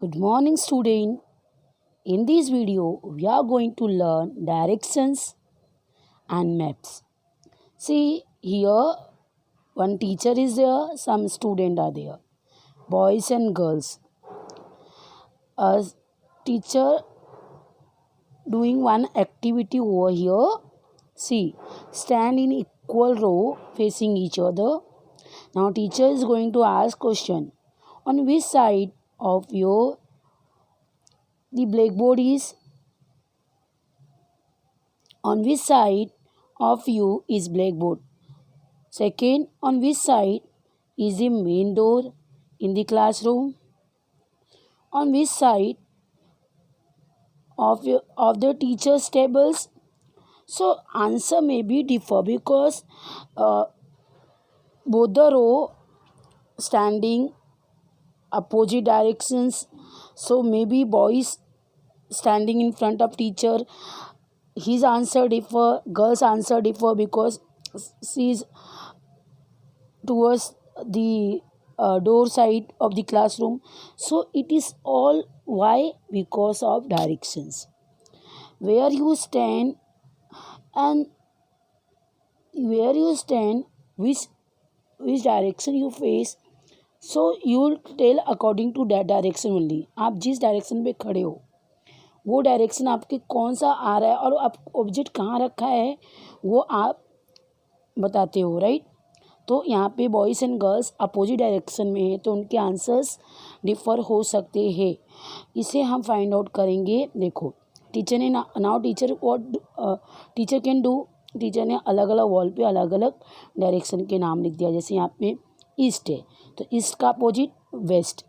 Good morning, student. In this video, we are going to learn directions and maps. See, here one teacher is there, some student are there, boys and girls. A teacher doing one activity over here. See, stand in equal row facing each other. Now, teacher is going to ask question. On which side of your the blackboard is? On which side of you is blackboard? Second, on which side is the main door in the classroom? On which side of the teacher's tables? So answer may be differ because uh, both the row standing opposite directions. So maybe boys standing in front of teacher, his answer differ, girls answer differ because she is towards the door side of the classroom. So it is all why? Because of directions. Where you stand and where you stand, which direction you face, so you will tell according to that direction only. आप जिस direction पे खड़े हो वो direction आपके कौन सा आ रहा है और आप ऑब्जेक्ट कहाँ रखा है वो आप बताते हो, राइट। तो यहाँ पे boys and girls opposite direction में है तो उनके आंसर्स डिफ़र हो सकते हैं। इसे हम फाइंड आउट करेंगे। देखो, टीचर ने now teacher what teacher can do, teacher ने अलग अलग वॉल पे अलग अलग डायरेक्शन के नाम लिख दिया। जैसे यहाँ पे ईस्ट है तो ईस्ट का अपोजिट वेस्ट,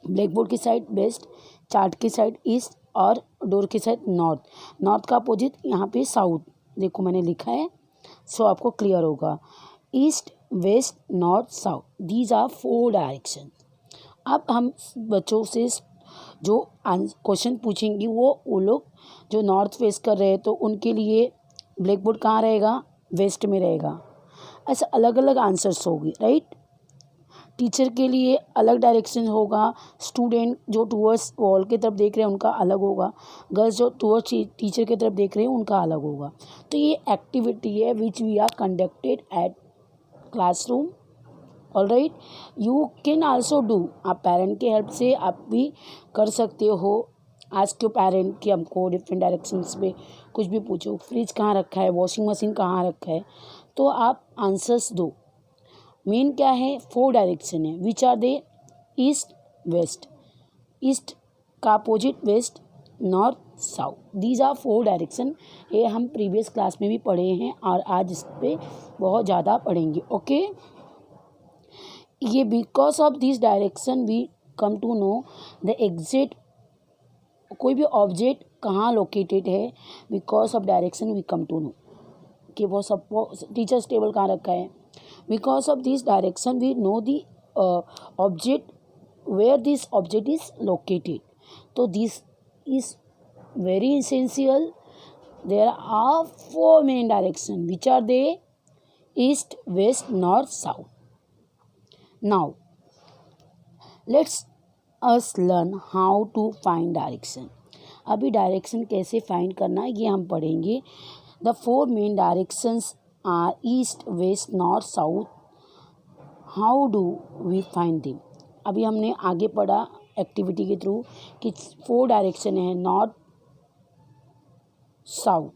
ब्लैक बोर्ड की साइड वेस्ट, चार्ट की साइड ईस्ट और डोर की साइड नॉर्थ। नॉर्थ का अपोजिट यहाँ पे साउथ, देखो मैंने लिखा है सो आपको क्लियर होगा। East west north south, these are 4 direction. अब हम बच्चों से जो क्वेश्चन पूछेंगे वो लोग जो नॉर्थ फेस कर रहे हैं तो उनके लिए ब्लैक बोर्ड कहाँ रहेगा, वेस्ट में रहेगा। ऐसा अलग अलग आंसर्स होगी, राइट। टीचर के लिए अलग डायरेक्शन होगा, स्टूडेंट जो टूवर्ड्स वॉल की तरफ देख रहे हैं उनका अलग होगा, गर्ल्स जो टूवर्ड्स टीचर की तरफ देख रहे हैं उनका अलग होगा। तो ये एक्टिविटी है which we are conducted at classroom. All right, you can also do, आप पेरेंट के हेल्प से आप भी कर सकते हो। आज के पेरेंट कि हमको डिफरेंट डायरेक्शंस में कुछ भी पूछो, फ्रिज कहाँ रखा है, वॉशिंग मशीन कहाँ रखा है, तो आप आंसर्स दो। मेन क्या है, 4 डायरेक्शन है which are they, east west, east का opposite west, north south, these are 4 direction. ये हम प्रीवियस क्लास में भी पढ़े हैं और आज इस पर बहुत ज़्यादा पढ़ेंगे। ओके, ये because of this direction we come to know the exact कोई भी ऑब्जेक्ट कहाँ लोकेटेड है। Because of direction we come to know कि वो सब टीचर्स टेबल कहाँ रखा है। Because of this direction we know the object where this object is located. तो this is very essential. There are 4 main direction which are they, east west north south. Now let's us learn how to find direction. अभी direction कैसे find करना है ये हम पढ़ेंगे। The 4 main directions are east west north south. How do we find them. अभी हमने आगे पढ़ा एक्टिविटी के थ्रू कि 4 डायरेक्शन है, नॉर्थ साउथ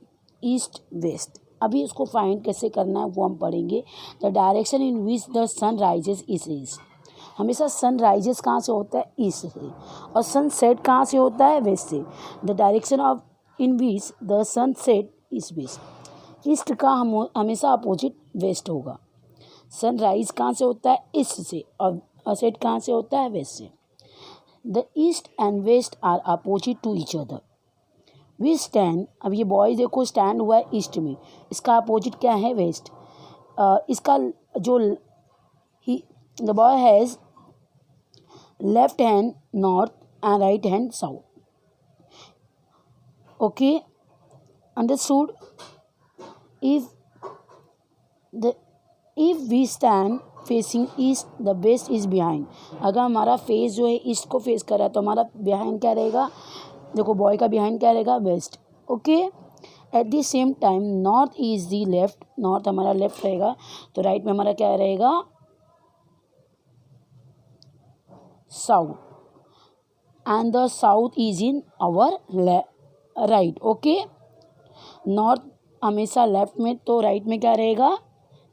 ईस्ट वेस्ट। अभी उसको फाइंड कैसे करना है वो हम पढ़ेंगे। The direction in which the sun rises is east. हमेशा सन राइजेस कहाँ से होता है, ईस्ट से, और सन सेट कहाँ से होता है, वेस्ट से। The direction of in which the sun set is west. East का हमेशा अपोजिट वेस्ट होगा। सनराइज कहाँ से होता है, ईस्ट से, और सेट कहाँ से होता है, वेस्ट से। The east and west are opposite to each other. We stand, अब ये बॉय देखो स्टैंड हुआ है ईस्ट में, इसका अपोजिट क्या है, वेस्ट। इसका जो the boy has left hand north and right hand south. Okay, understood. If the if we stand facing east, the west is behind. अगर हमारा फेस जो है ईस्ट को फेस कर रहा है तो हमारा बिहाइंड क्या रहेगा, देखो बॉय का बिहाइंड क्या रहेगा, west. Okay, at the same time north is the left, north हमारा लेफ्ट रहेगा, तो राइट में हमारा क्या रहेगा, south, and the south is in our right. Okay, north हमेशा लेफ्ट में, तो राइट में क्या रहेगा,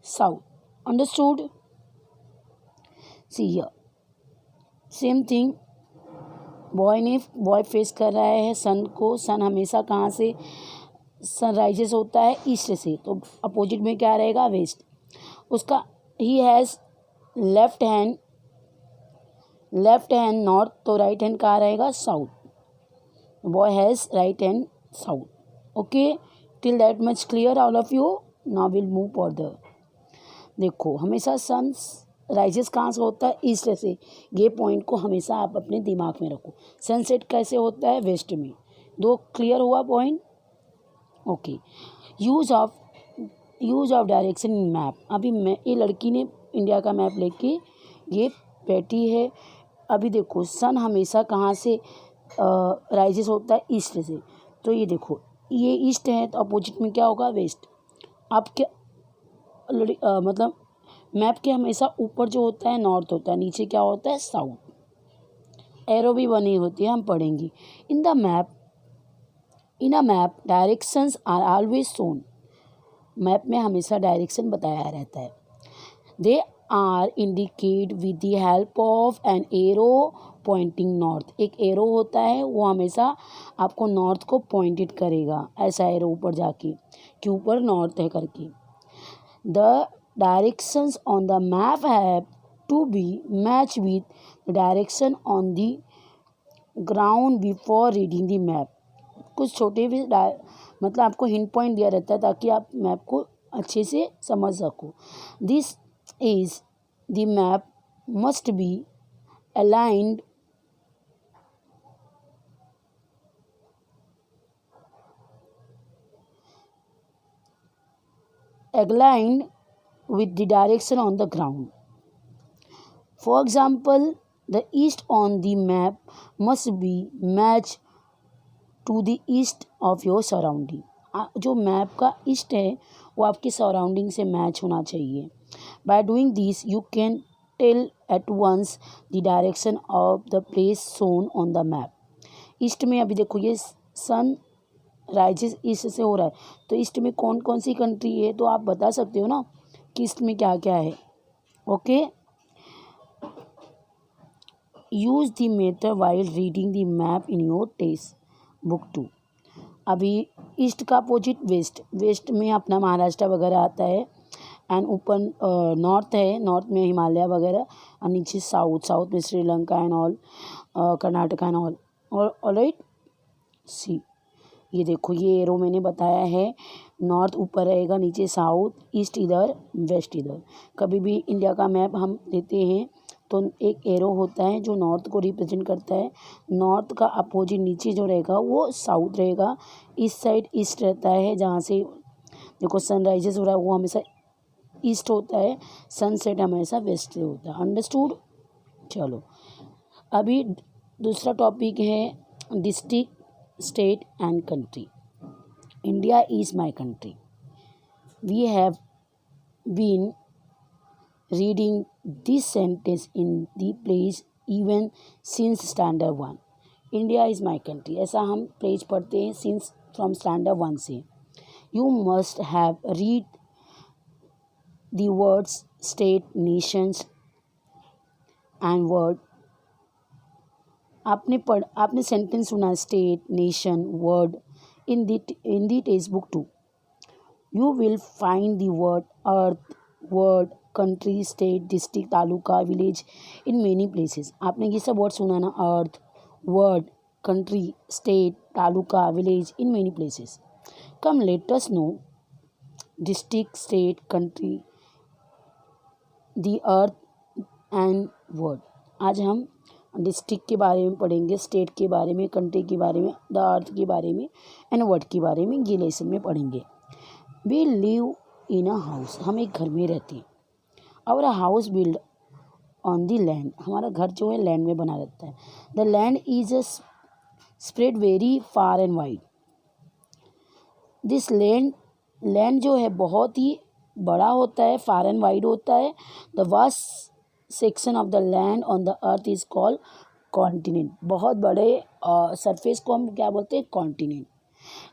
south. Understood. See here same thing, boy face कर रहा है सन को, सन हमेशा कहाँ से सनराइजेस होता है, ईस्ट से, तो अपोजिट में क्या रहेगा, वेस्ट। उसका he has left hand north, तो राइट हैंड कहाँ रहेगा, south. Boy has right hand south. Okay, till that much clear all of you. Now will move further. देखो हमेशा सन राइजेस कहाँ से होता है, ईस्ट से, ये पॉइंट को हमेशा आप अपने दिमाग में रखो। सनसेट कैसे होता है, वेस्ट में। दो क्लियर हुआ point. Okay, use of direction in map. अभी मैं, ये लड़की ने इंडिया का मैप लेके ये बैठी है। अभी देखो सन हमेशा कहाँ से राइजेस होता है, ईस्ट से, तो ये देखो ये ईस्ट है, तो अपोजिट में क्या होगा, वेस्ट। आप क्या मतलब मैप के हमेशा ऊपर जो होता है नॉर्थ होता है, नीचे क्या होता है, साउथ। एरो भी बनी होती है, हम पढ़ेंगे। In a map directions are always shown. Map में हमेशा डायरेक्शन बताया रहता है। They are indicate with the help of an arrow pointing north. एक एरो होता है, वो हमेशा आपको नॉर्थ को पॉइंटेड करेगा, ऐसा एरो ऊपर जाके, कि ऊपर नॉर्थ है करके। The directions on the map have to be matched with the direction on the ground before reading the map। कुछ छोटे भी मतलब आपको हिंट पॉइंट दिया रहता है ताकि आप मैप को अच्छे से समझ सको। This is the map must be aligned with the direction on the ground. For example, the east on the map must be matched to the east of your surrounding। जो मैप का east है वो आपकी surrounding से match होना चाहिए। By doing this you can tell at once the direction of the place shown on the map। East में अभी देखो ये सन राइजेस ईस्ट से हो रहा है, तो ईस्ट में कौन कौन सी कंट्री है, तो आप बता सकते हो ना कि ईस्ट में क्या क्या है। Okay, use the method while reading the map in your test book 2। अभी ईस्ट का अपोजिट वेस्ट, वेस्ट में अपना महाराष्ट्र वगैरह आता है, एंड ऊपर नॉर्थ है, नॉर्थ में हिमालय वगैरह, और नीचे साउथ, साउथ में Sri Lanka and all, Karnataka and all. Alright, see ये देखो ये एरो मैंने बताया है, नॉर्थ ऊपर रहेगा, नीचे साउथ, ईस्ट इधर, वेस्ट इधर। कभी भी इंडिया का मैप हम देते हैं तो एक एरो होता है जो नॉर्थ को रिप्रेजेंट करता है। नॉर्थ का अपोजिट नीचे जो रहेगा वो साउथ रहेगा, इस साइड ईस्ट रहता है, जहाँ से देखो सनराइजेस हो रहा है वो हमेशा ईस्ट होता है, सनसेट हमेशा वेस्ट से होता है। अंडरस्टूड। चलो अभी दूसरा टॉपिक है district, state and country. India is my country. We have been reading this sentence in the pledge even since standard 1। India is my country, ऐसा हम प्लेज पढ़ते हैं सिंस फ्रॉम स्टैंडर्ड 1 से। You must have read the words state, nations and world. आपने sentence सुना, state, nation, world in the text book 2। You will find the world earth, world, country, state, district, taluka, village in many places. आपने ये सब word सुना ना, earth, world, country, state, taluka, village in many places. Come let us know district, state, country, the earth and world. आज हम district के बारे में पढ़ेंगे, स्टेट के बारे में, कंट्री के बारे में, द अर्थ के बारे में एंड वर्ड के बारे में, ये लेसन में पढ़ेंगे। We live in a house, हम एक घर में रहते हैं। Our house build on the land, हमारा घर जो है लैंड में बना रहता है। The land is spread very far and wide, this land जो है बहुत ही बड़ा होता है, फार एंड वाइड होता है। The vast section of the land on the earth is called continent, बहुत बड़े सरफेस को हम क्या बोलते हैं, continent.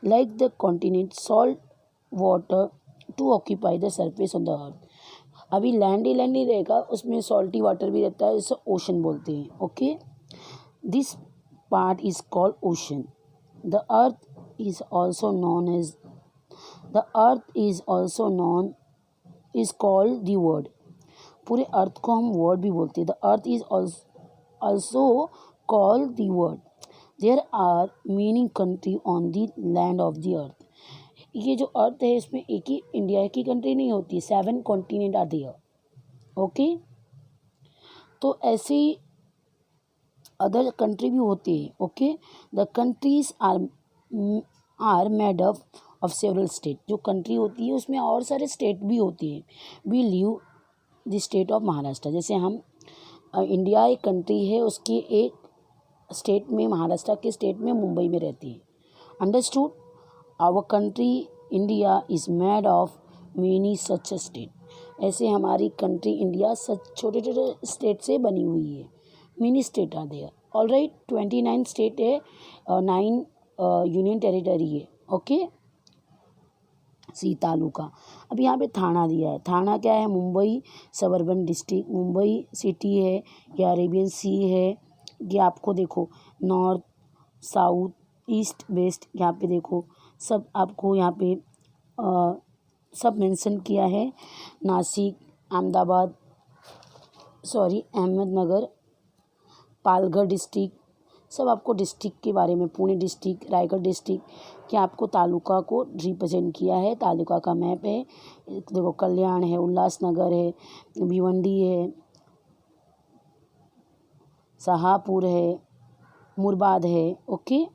Like the continent salt water to occupy the surface of the earth, अभी लैंड ही रहेगा, उसमें सॉल्टी वाटर भी रहता है, इसे ओशन बोलते हैं। Okay, this part is called ocean. The earth is also known as the earth is also known is called the world, पूरे अर्थ को हम वर्ल्ड भी बोलते हैं। The earth is also called the world, there are meaning country on the land of the earth, ये जो अर्थ है इसमें एक ही इंडिया की कंट्री नहीं होती, 7 कॉन्टिनेंट आर देयर। ओके, तो ऐसे अदर कंट्री भी होती है। Okay, the countries are made up of several state, जो कंट्री होती है उसमें और सारे स्टेट भी होती हैं। We live the state of Maharashtra, जैसे हम इंडिया एक कंट्री है, उसकी एक स्टेट में, महाराष्ट्र के स्टेट में मुंबई में रहती है। Understood, our country India is made of many such state, ऐसे हमारी कंट्री इंडिया सच छोटे छोटे स्टेट से बनी हुई है। Many state are there, all right. 29 state है, 9 यूनियन टेरिटरी है। Okay, see taluka. अब यहाँ पे थाना दिया है, थाना क्या है, Mumbai suburban district, Mumbai city है, या अरेबियन सी है, ये आपको देखो नॉर्थ साउथ ईस्ट वेस्ट, यहाँ पे देखो सब आपको यहाँ पे सब मेंशन किया है। नासिक, अहमदाबाद, अहमदनगर, पालघर डिस्ट्रिक्ट, सब आपको डिस्ट्रिक्ट के बारे में, पुणे डिस्ट्रिक्ट, रायगढ़ डिस्ट्रिक्ट के आपको तालुका को रिप्रेजेंट किया है। तालुका का मैप है, देखो कल्याण है, उल्लासनगर है, भिवंडी है, शाहपुर है, मुरबाद है। ओके,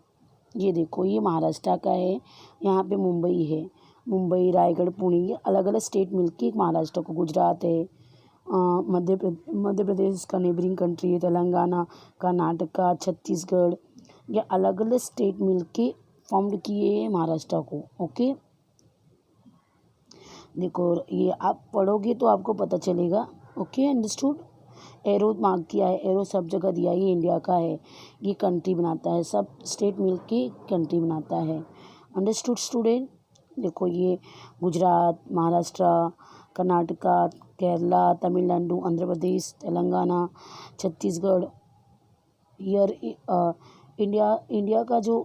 ये देखो ये महाराष्ट्र का है, यहाँ पे मुंबई है, मुंबई रायगढ़ पुणे, ये अलग अलग स्टेट मिलके एक महाराष्ट्र को, गुजरात है, मध्य प्रदेश का नेबरिंग कंट्री है, तेलंगाना, कर्नाटका, छत्तीसगढ़, ये अलग अलग स्टेट मिलके फॉर्म किए हैं महाराष्ट्र को। ओके, देखो ये आप पढ़ोगे तो आपको पता चलेगा। Okay, understood. एरो मार्क किया है, एरो सब जगह दिया है, ये इंडिया का है, ये कंट्री बनाता है, सब स्टेट मिलके कंट्री बनाता है। Understood student. देखो ये गुजरात, महाराष्ट्र, कर्नाटका, केरला, तमिलनाडु, आंध्र प्रदेश, तेलंगाना, छत्तीसगढ़। ईयर इंडिया का जो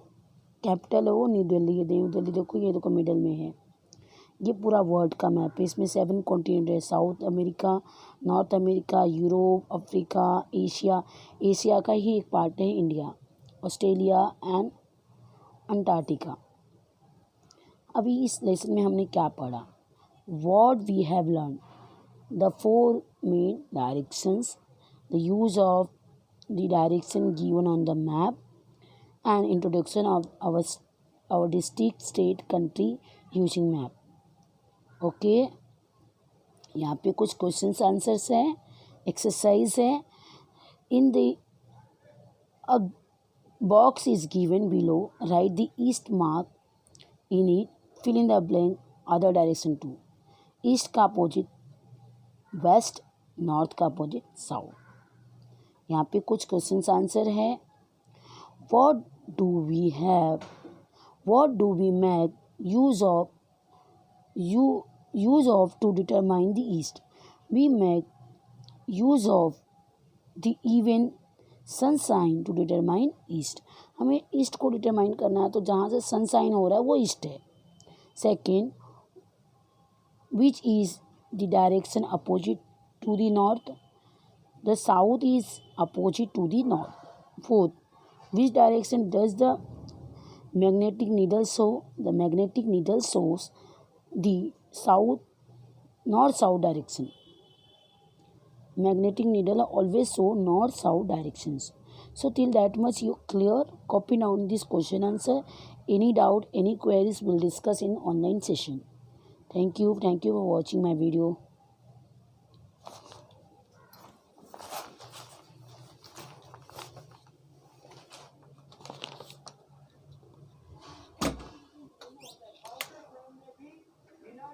कैपिटल है वो न्यू दिल्ली है, न्यू दिल्ली देखो, ये देखो मिडल में है। ये पूरा वर्ल्ड का मैप है, इसमें 7 कॉन्टिनेंट है, south America, north America, Europe, Africa, Asia, Asia का ही एक पार्ट है इंडिया, ऑस्ट्रेलिया एंड अंटार्कटिका। अभी इस लेसन में हमने क्या पढ़ा, what we have learn, the 4 main directions, the use of the direction given on the map, and introduction of our district, state, country using map. Okay, यहाँ पे कुछ questions answers हैं, एक्सरसाइज है। In the a box is given below, write the east mark in it, fill in the blank other direction to. East का opposite west, north का opposite south. यहाँ पे कुछ क्वेश्चंस आंसर है। What do we have, what do we make use of to determine the east, we make use of the even sunshine to determine east, हमें east को determine करना है तो जहाँ से सनशाइन हो रहा है वो ईस्ट है। Second, which is the direction opposite to the north, the south is opposite to the north. Fourth, which direction does the magnetic needle show, the magnetic needle shows the north south direction, magnetic needle always show north south directions. So till that much you clear, copy down this question answer. Any doubt, any queries we'll discuss in online session. Thank you for watching my video.